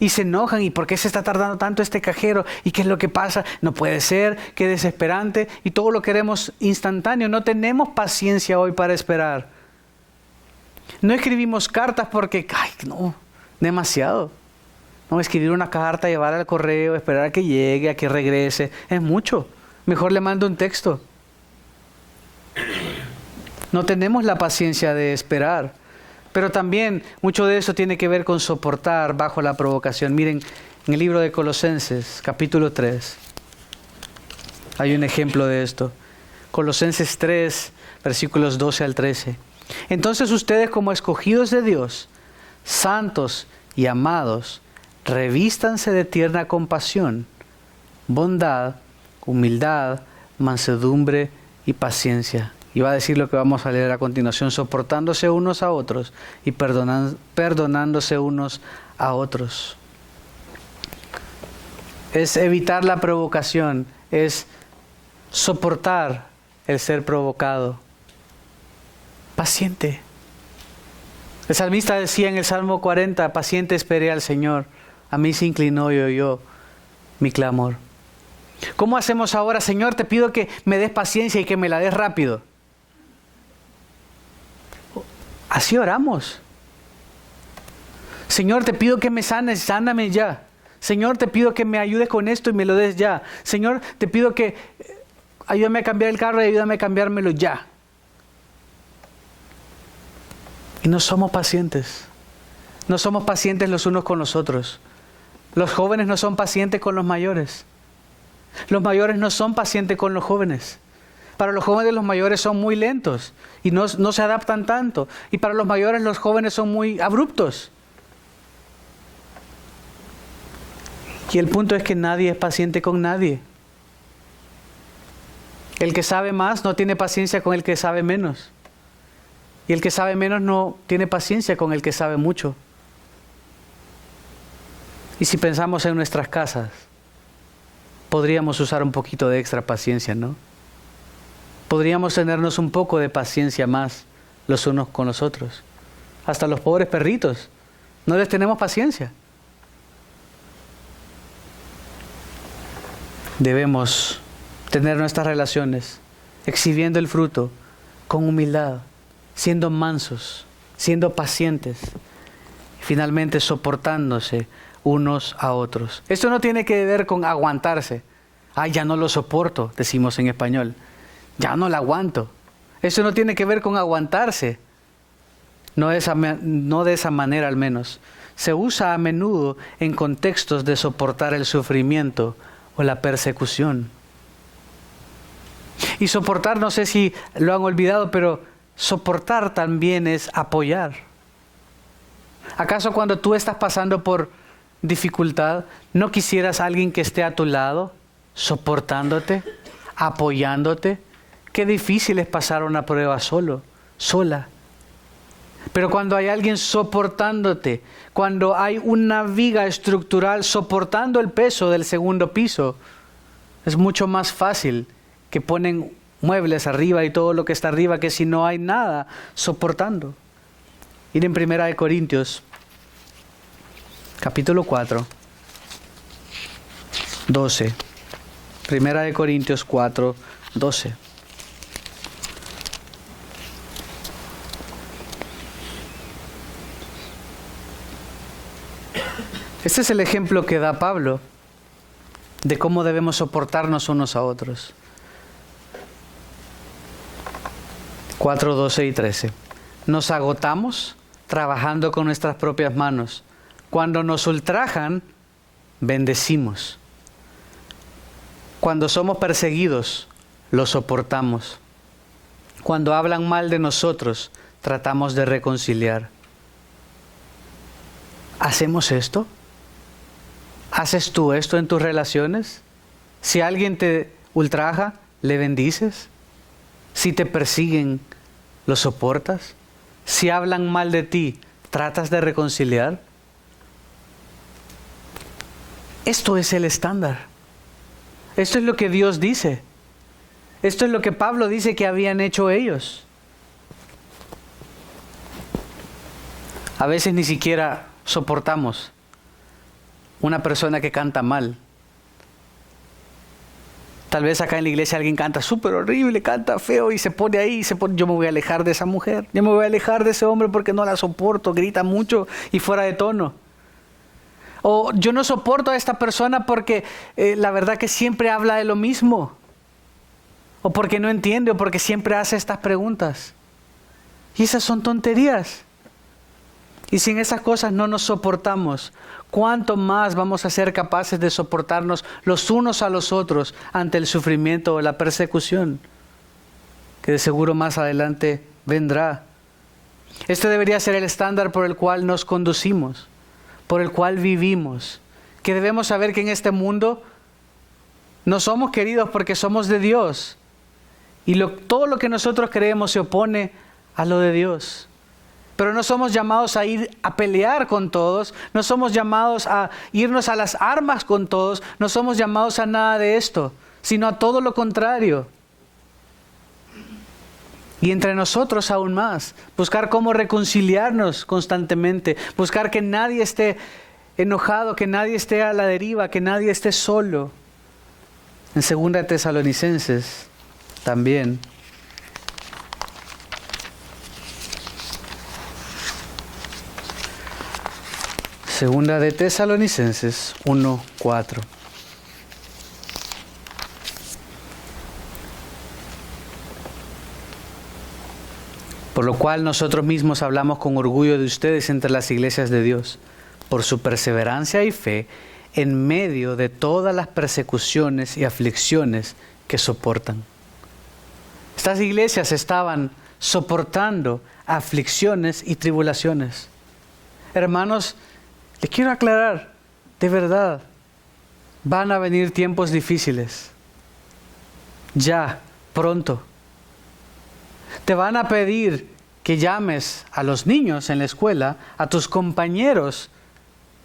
y se enojan. ¿Y por qué se está tardando tanto este cajero? ¿Y qué es lo que pasa? No puede ser, qué desesperante. Y todo lo queremos instantáneo. No tenemos paciencia hoy para esperar. No escribimos cartas porque, no, demasiado. No, escribir una carta, llevar al correo, esperar a que llegue, a que regrese, es mucho. Mejor le mando un texto. No tenemos la paciencia de esperar. Pero también mucho de eso tiene que ver con soportar bajo la provocación. Miren, en el libro de Colosenses, capítulo 3, hay un ejemplo de esto. Colosenses 3, versículos 12 al 13. Entonces ustedes, como escogidos de Dios, santos y amados, revístanse de tierna compasión, bondad, humildad, mansedumbre y paciencia. Y va a decir lo que vamos a leer a continuación, soportándose unos a otros y perdonándose unos a otros. Es evitar la provocación, es soportar el ser provocado. Paciente. El salmista decía en el Salmo 40, paciente esperé al Señor, a mí se inclinó y oyó mi clamor. ¿Cómo hacemos ahora? Señor, te pido que me des paciencia y que me la des rápido. Así oramos. Señor, te pido que me sanes, sáname ya. Señor, te pido que me ayudes con esto y me lo des ya. Señor, te pido que ayúdame a cambiar el carro y ayúdame a cambiármelo ya. Y no somos pacientes. No somos pacientes los unos con los otros. Los jóvenes no son pacientes con los mayores. Los mayores no son pacientes con los jóvenes. Para los jóvenes los mayores son muy lentos y no se adaptan tanto. Y para los mayores los jóvenes son muy abruptos. Y el punto es que nadie es paciente con nadie. El que sabe más no tiene paciencia con el que sabe menos. Y el que sabe menos no tiene paciencia con el que sabe mucho. Y si pensamos en nuestras casas, podríamos usar un poquito de extra paciencia, ¿no? Podríamos tenernos un poco de paciencia más los unos con los otros. Hasta los pobres perritos, no les tenemos paciencia. Debemos tener nuestras relaciones exhibiendo el fruto con humildad, siendo mansos, siendo pacientes, y finalmente soportándose unos a otros. Esto no tiene que ver con aguantarse. Ay, ya no lo soporto, decimos en español. Ya no la aguanto. Eso no tiene que ver con aguantarse. No de esa manera al menos. Se usa a menudo en contextos de soportar el sufrimiento o la persecución. Y soportar, no sé si lo han olvidado, pero soportar también es apoyar. ¿Acaso cuando tú estás pasando por dificultad, no quisieras a alguien que esté a tu lado, soportándote, apoyándote? Qué difícil es pasar una prueba sola. Pero cuando hay alguien soportándote, cuando hay una viga estructural soportando el peso del segundo piso, es mucho más fácil que ponen muebles arriba y todo lo que está arriba que si no hay nada soportando. Ir en 1 Corintios, capítulo 4, 12. 1 Corintios 4, 12. Este es el ejemplo que da Pablo de cómo debemos soportarnos unos a otros. 4, 12 y 13. Nos agotamos trabajando con nuestras propias manos. Cuando nos ultrajan, bendecimos. Cuando somos perseguidos, lo soportamos. Cuando hablan mal de nosotros, tratamos de reconciliar. ¿Hacemos esto? ¿Haces tú esto en tus relaciones? Si alguien te ultraja, ¿le bendices? Si te persiguen, ¿lo soportas? Si hablan mal de ti, ¿tratas de reconciliar? Esto es el estándar. Esto es lo que Dios dice. Esto es lo que Pablo dice que habían hecho ellos. A veces ni siquiera soportamos una persona que canta mal. Tal vez acá en la iglesia alguien canta súper horrible, canta feo y se pone ahí, yo me voy a alejar de esa mujer, yo me voy a alejar de ese hombre porque no la soporto, grita mucho y fuera de tono. O yo no soporto a esta persona porque la verdad que siempre habla de lo mismo. O porque no entiende, o porque siempre hace estas preguntas. Y esas son tonterías. Y si en esas cosas no nos soportamos, ¿cuánto más vamos a ser capaces de soportarnos los unos a los otros ante el sufrimiento o la persecución? Que de seguro más adelante vendrá. Este debería ser el estándar por el cual nos conducimos, por el cual vivimos. Que debemos saber que en este mundo no somos queridos porque somos de Dios. Y todo lo que nosotros creemos se opone a lo de Dios. Pero no somos llamados a ir a pelear con todos, no somos llamados a irnos a las armas con todos, no somos llamados a nada de esto, sino a todo lo contrario. Y entre nosotros aún más. Buscar cómo reconciliarnos constantemente. Buscar que nadie esté enojado, que nadie esté a la deriva, que nadie esté solo. En 2 Tesalonicenses también. Segunda de Tesalonicenses 1:4. Por lo cual nosotros mismos hablamos con orgullo de ustedes entre las iglesias de Dios, por su perseverancia y fe en medio de todas las persecuciones y aflicciones que soportan. Estas iglesias estaban soportando aflicciones y tribulaciones. Hermanos, les quiero aclarar, de verdad, van a venir tiempos difíciles. Ya, pronto. Te van a pedir que llames a los niños en la escuela, a tus compañeros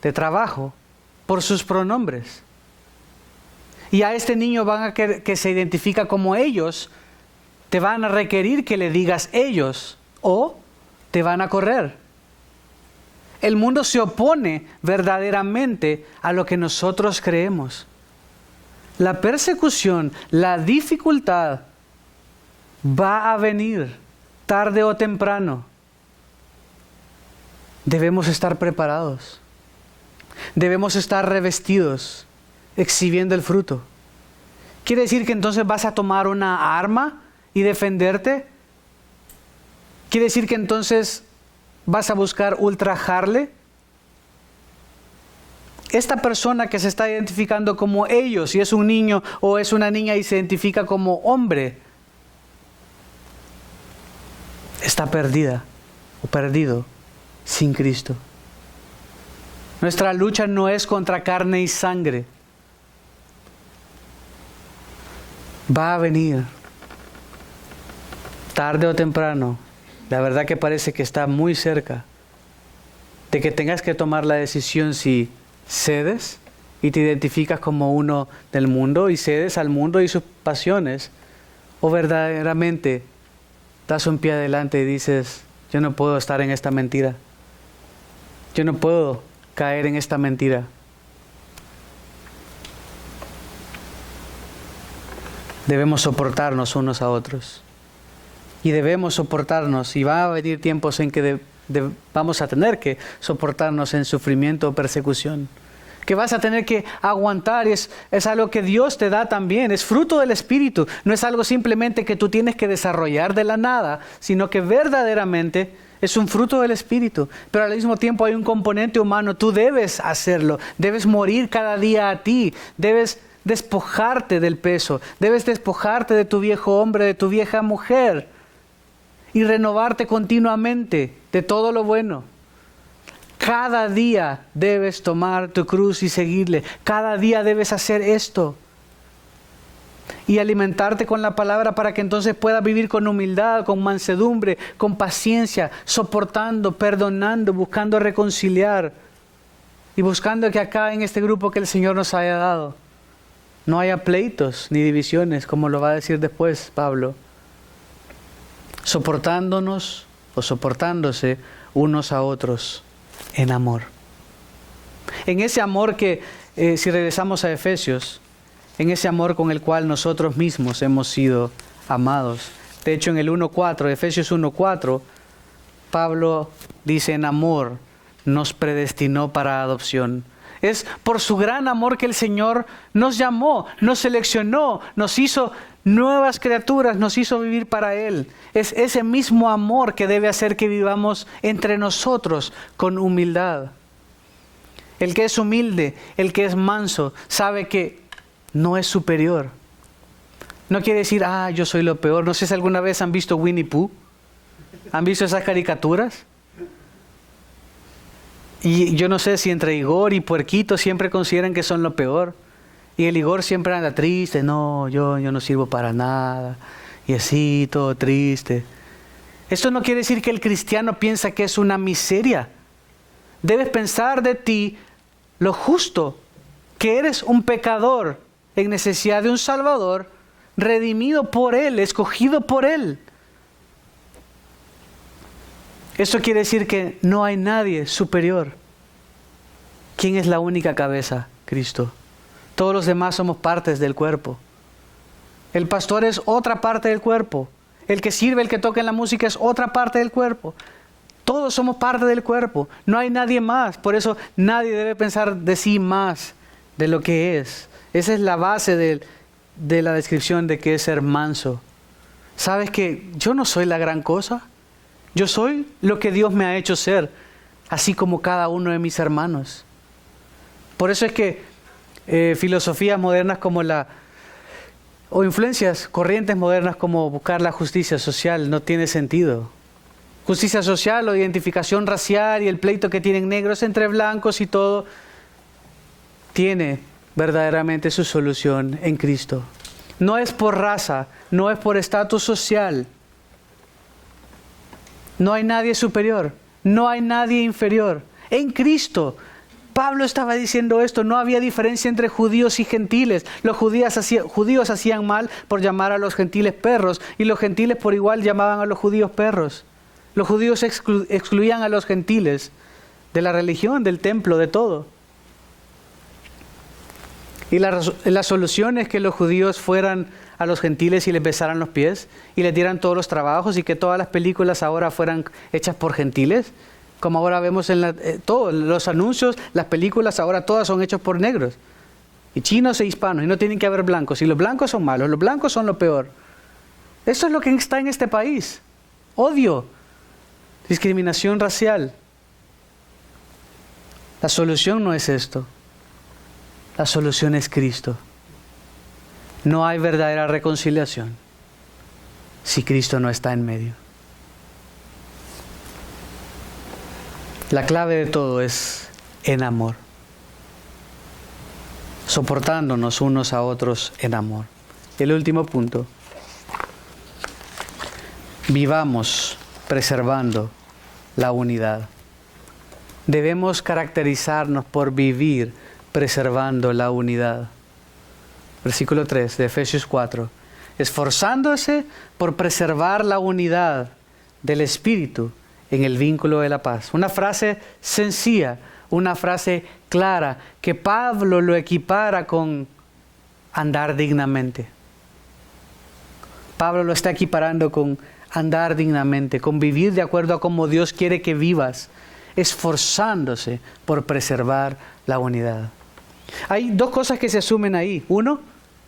de trabajo, por sus pronombres. Y a este niño que se identifica como ellos, te van a requerir que le digas ellos o te van a correr. El mundo se opone verdaderamente a lo que nosotros creemos. La persecución, la dificultad va a venir tarde o temprano. Debemos estar preparados. Debemos estar revestidos, exhibiendo el fruto. ¿Quiere decir que entonces vas a tomar una arma y defenderte? ¿Quiere decir que entonces vas a buscar ultrajarle? Esta persona que se está identificando como ellos, si es un niño o es una niña y se identifica como hombre, está perdida o perdido sin Cristo. Nuestra lucha no es contra carne y sangre. Va a venir tarde o temprano. La verdad que parece que está muy cerca de que tengas que tomar la decisión si cedes y te identificas como uno del mundo y cedes al mundo y sus pasiones, o verdaderamente das un pie adelante y dices, yo no puedo estar en esta mentira. Yo no puedo caer en esta mentira. Debemos soportarnos unos a otros. Y debemos soportarnos. Y va a venir tiempos en que vamos a tener que soportarnos en sufrimiento o persecución. Que vas a tener que aguantar. Es algo que Dios te da también. Es fruto del Espíritu. No es algo simplemente que tú tienes que desarrollar de la nada, sino que verdaderamente es un fruto del Espíritu. Pero al mismo tiempo hay un componente humano. Tú debes hacerlo. Debes morir cada día a ti. Debes despojarte del peso. Debes despojarte de tu viejo hombre, de tu vieja mujer. Y renovarte continuamente de todo lo bueno. Cada día debes tomar tu cruz y seguirle. Cada día debes hacer esto. Y alimentarte con la palabra para que entonces puedas vivir con humildad, con mansedumbre, con paciencia, soportando, perdonando, buscando reconciliar. Y buscando que acá en este grupo que el Señor nos haya dado no haya pleitos ni divisiones, como lo va a decir después Pablo. Soportándonos o soportándose unos a otros en amor. En ese amor que, si regresamos a Efesios, en ese amor con el cual nosotros mismos hemos sido amados. De hecho, en el 1:4, Efesios 1:4, Pablo dice, en amor nos predestinó para adopción. Es por su gran amor que el Señor nos llamó, nos seleccionó, nos hizo nuevas criaturas, nos hizo vivir para Él. Es ese mismo amor que debe hacer que vivamos entre nosotros con humildad. El que es humilde, el que es manso, sabe que no es superior. No quiere decir, yo soy lo peor. No sé si alguna vez han visto Winnie Pooh. ¿Han visto esas caricaturas? Y yo no sé si entre Igor y Puerquito siempre consideran que son lo peor. Y el Igor siempre anda triste. No, yo no sirvo para nada. Y así, todo triste. Esto no quiere decir que el cristiano piensa que es una miseria. Debes pensar de ti lo justo, que eres un pecador en necesidad de un Salvador, redimido por Él, escogido por Él. Esto quiere decir que no hay nadie superior. ¿Quién es la única cabeza? Cristo. Todos los demás somos partes del cuerpo. El pastor es otra parte del cuerpo. El que sirve, el que toca en la música es otra parte del cuerpo. Todos somos parte del cuerpo. No hay nadie más. Por eso nadie debe pensar de sí más de lo que es. Esa es la base de la descripción de qué es ser manso. ¿Sabes que yo no soy la gran cosa? Yo soy lo que Dios me ha hecho ser, así como cada uno de mis hermanos. Por eso es que filosofías modernas como o influencias, corrientes modernas como buscar la justicia social no tiene sentido. Justicia social o identificación racial y el pleito que tienen negros entre blancos y todo, tiene verdaderamente su solución en Cristo. No es por raza, no es por estatus social. No hay nadie superior, no hay nadie inferior. En Cristo, Pablo estaba diciendo esto, no había diferencia entre judíos y gentiles. Los judíos hacían mal por llamar a los gentiles perros y los gentiles por igual llamaban a los judíos perros. Los judíos excluían a los gentiles de la religión, del templo, de todo. Y la solución es que los judíos fueran a los gentiles y les besaran los pies y les dieran todos los trabajos y que todas las películas ahora fueran hechas por gentiles, como ahora vemos en todos los anuncios, las películas ahora todas son hechas por negros y chinos e hispanos y no tienen que haber blancos y los blancos son malos, los blancos son lo peor. Eso es lo que está en este país: odio, discriminación racial. La solución no es esto. La solución es Cristo. No hay verdadera reconciliación si Cristo no está en medio. La clave de todo es en amor, soportándonos unos a otros en amor. El último punto: vivamos preservando la unidad. Debemos caracterizarnos por vivir preservando la unidad. Versículo 3 de Efesios 4. Esforzándose por preservar la unidad del Espíritu en el vínculo de la paz. Una frase sencilla, una frase clara, que Pablo lo equipara con andar dignamente. Pablo lo está equiparando con andar dignamente, con vivir de acuerdo a cómo Dios quiere que vivas, esforzándose por preservar la unidad. Hay dos cosas que se asumen ahí. Uno,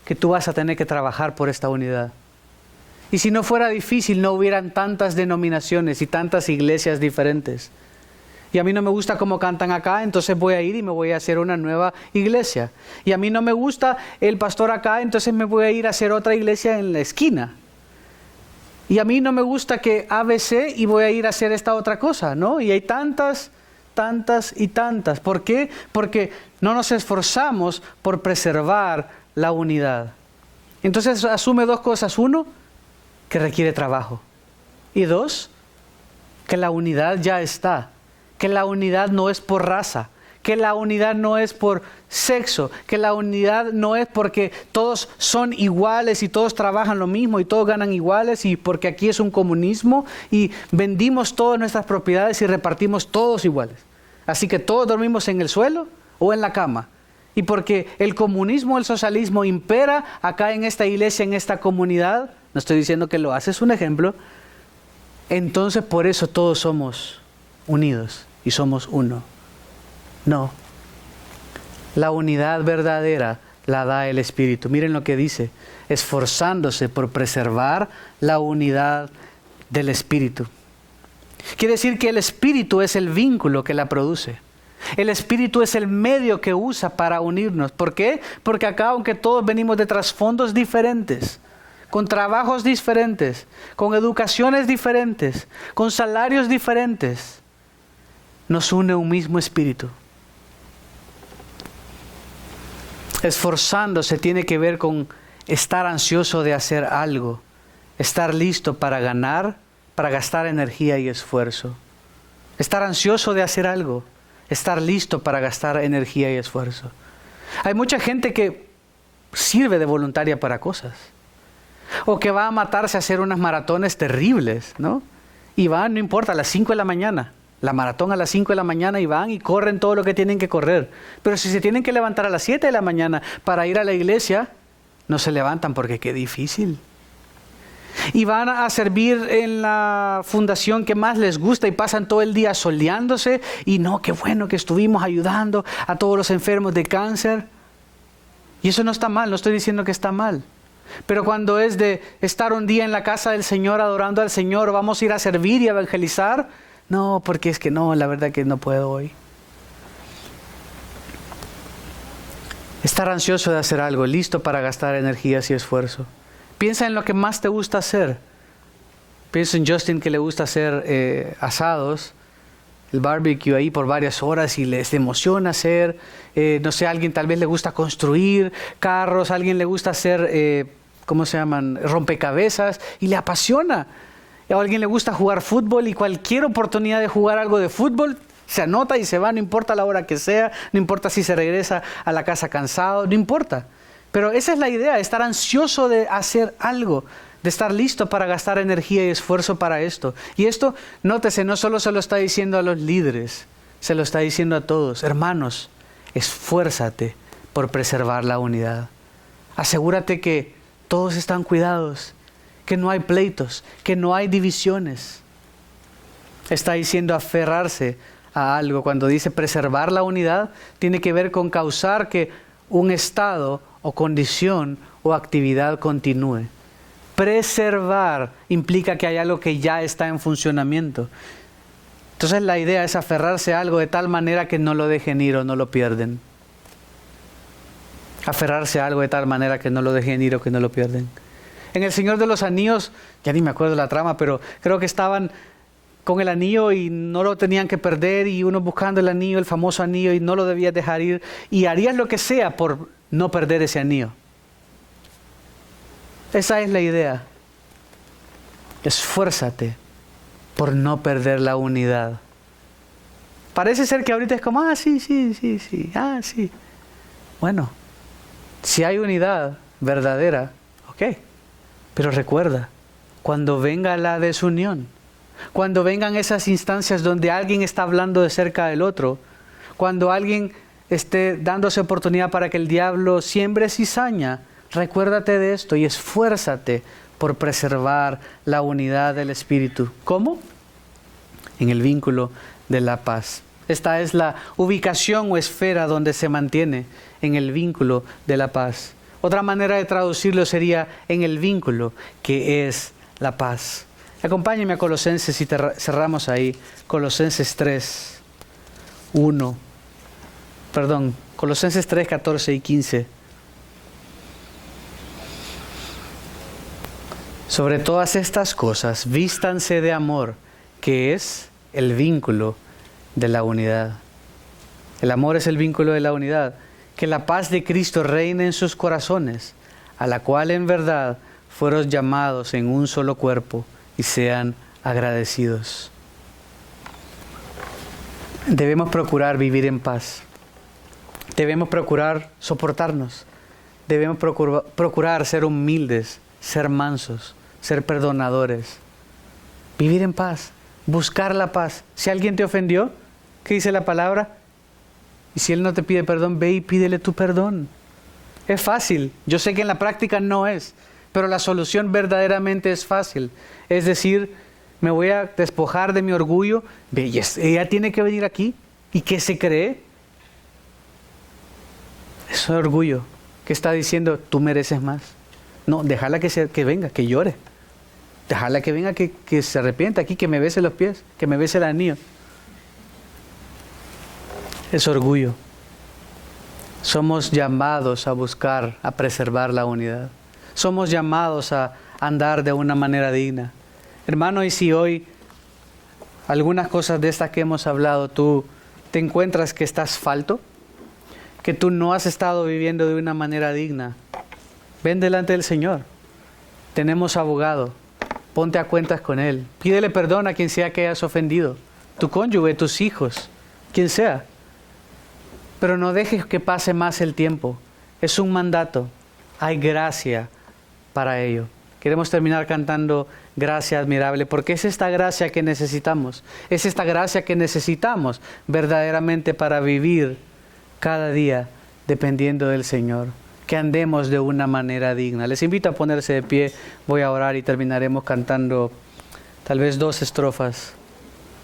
que tú vas a tener que trabajar por esta unidad. Y si no fuera difícil, no hubieran tantas denominaciones y tantas iglesias diferentes. Y a mí no me gusta cómo cantan acá, entonces voy a ir y me voy a hacer una nueva iglesia. Y a mí no me gusta el pastor acá, entonces me voy a ir a hacer otra iglesia en la esquina. Y a mí no me gusta que ABC y voy a ir a hacer esta otra cosa, ¿no? Y hay tantas y tantas. ¿Por qué? Porque no nos esforzamos por preservar la unidad. Entonces asume dos cosas. Uno, que requiere trabajo. Y dos, que la unidad ya está. Que la unidad no es por raza. Que la unidad no es por sexo. Que la unidad no es porque todos son iguales y todos trabajan lo mismo y todos ganan iguales y porque aquí es un comunismo y vendimos todas nuestras propiedades y repartimos todos iguales. Así que todos dormimos en el suelo o en la cama. Y porque el comunismo, el socialismo impera acá en esta iglesia, en esta comunidad, no estoy diciendo que lo hace, es un ejemplo, entonces por eso todos somos unidos y somos uno. No. La unidad verdadera la da el Espíritu. Miren lo que dice: esforzándose por preservar la unidad del Espíritu. Quiere decir que el Espíritu es el vínculo que la produce. El Espíritu es el medio que usa para unirnos. ¿Por qué? Porque acá, aunque todos venimos de trasfondos diferentes, con trabajos diferentes, con educaciones diferentes, con salarios diferentes, nos une un mismo Espíritu. Esforzándose tiene que ver con estar ansioso de hacer algo, estar listo para ganar, para gastar energía y esfuerzo. Estar ansioso de hacer algo, estar listo para gastar energía y esfuerzo. Hay mucha gente que sirve de voluntaria para cosas, o que va a matarse a hacer unas maratones terribles, ¿no? Y van, no importa, a las 5 de la mañana. La maratón a las 5 de la mañana y van y corren todo lo que tienen que correr. Pero si se tienen que levantar a las 7 de la mañana para ir a la iglesia, no se levantan porque qué difícil. Y van a servir en la fundación que más les gusta y pasan todo el día soleándose. Y no, qué bueno que estuvimos ayudando a todos los enfermos de cáncer. Y eso no está mal, no estoy diciendo que está mal. Pero cuando es de estar un día en la casa del Señor adorando al Señor, o vamos a ir a servir y evangelizar, no, porque es que no, la verdad que no puedo hoy. Estar ansioso de hacer algo, listo para gastar energías y esfuerzo. Piensa en lo que más te gusta hacer. Piensa en Justin, que le gusta hacer asados, el barbecue ahí por varias horas y les emociona hacer. No sé, a alguien tal vez le gusta construir carros, a alguien le gusta hacer, ¿cómo se llaman? Rompecabezas y le apasiona. A alguien le gusta jugar fútbol y cualquier oportunidad de jugar algo de fútbol se anota y se va, no importa la hora que sea, no importa si se regresa a la casa cansado, no importa. Pero esa es la idea, estar ansioso de hacer algo, de estar listo para gastar energía y esfuerzo para esto. Y esto, nótese, no solo se lo está diciendo a los líderes, se lo está diciendo a todos. Hermanos, esfuérzate por preservar la unidad. Asegúrate que todos están cuidados, que no hay pleitos, que no hay divisiones. Está diciendo aferrarse a algo. Cuando dice preservar la unidad, tiene que ver con causar que un estado o condición o actividad continúe. Preservar implica que hay algo que ya está en funcionamiento. Entonces la idea es aferrarse a algo de tal manera que no lo dejen ir o no lo pierden. Aferrarse a algo de tal manera que no lo dejen ir o que no lo pierden. En El Señor de los Anillos, ya ni me acuerdo la trama, pero creo que estaban con el anillo y no lo tenían que perder, y uno buscando el anillo, el famoso anillo, y no lo debías dejar ir, y harías lo que sea por no perder ese anillo. Esa es la idea. Esfuérzate por no perder la unidad. Parece ser que ahorita es como, sí. Bueno, si hay unidad verdadera, ok. Pero recuerda, cuando venga la desunión, cuando vengan esas instancias donde alguien está hablando de cerca del otro, cuando alguien esté dándose oportunidad para que el diablo siembre cizaña, recuérdate de esto y esfuérzate por preservar la unidad del Espíritu. ¿Cómo? En el vínculo de la paz. Esta es la ubicación o esfera donde se mantiene, en el vínculo de la paz. Otra manera de traducirlo sería en el vínculo que es la paz. Acompáñenme a Colosenses y cerramos ahí. Colosenses 3, 14 y 15. Sobre todas estas cosas, vístanse de amor, que es el vínculo de la unidad. El amor es el vínculo de la unidad. Que la paz de Cristo reine en sus corazones, a la cual en verdad fueron llamados en un solo cuerpo, y sean agradecidos. Debemos procurar vivir en paz. Debemos procurar soportarnos. Debemos procurar ser humildes, ser mansos, ser perdonadores. Vivir en paz, buscar la paz. Si alguien te ofendió, ¿qué dice la palabra? Y si él no te pide perdón, ve y pídele tu perdón. Es fácil. Yo sé que en la práctica no es, pero la solución verdaderamente es fácil. Es decir, me voy a despojar de mi orgullo. Ella tiene que venir aquí. ¿Y qué se cree? Es orgullo que está diciendo, tú mereces más. No, déjala que venga, que llore. Déjala que venga, que se arrepienta aquí, que me bese los pies, que me bese el anillo. Es orgullo. Somos llamados a buscar, a preservar la unidad. Somos llamados a andar de una manera digna. Hermano, y si hoy algunas cosas de estas que hemos hablado, tú te encuentras que estás falto, que tú no has estado viviendo de una manera digna, ven delante del Señor. Tenemos abogado. Ponte a cuentas con Él. Pídele perdón a quien sea que hayas ofendido. Tu cónyuge, tus hijos, quien sea. Pero no dejes que pase más el tiempo. Es un mandato. Hay gracia para ello. Queremos terminar cantando gracia admirable, porque es esta gracia que necesitamos. Es esta gracia que necesitamos verdaderamente para vivir cada día dependiendo del Señor. Que andemos de una manera digna. Les invito a ponerse de pie. Voy a orar y terminaremos cantando tal vez 2 estrofas.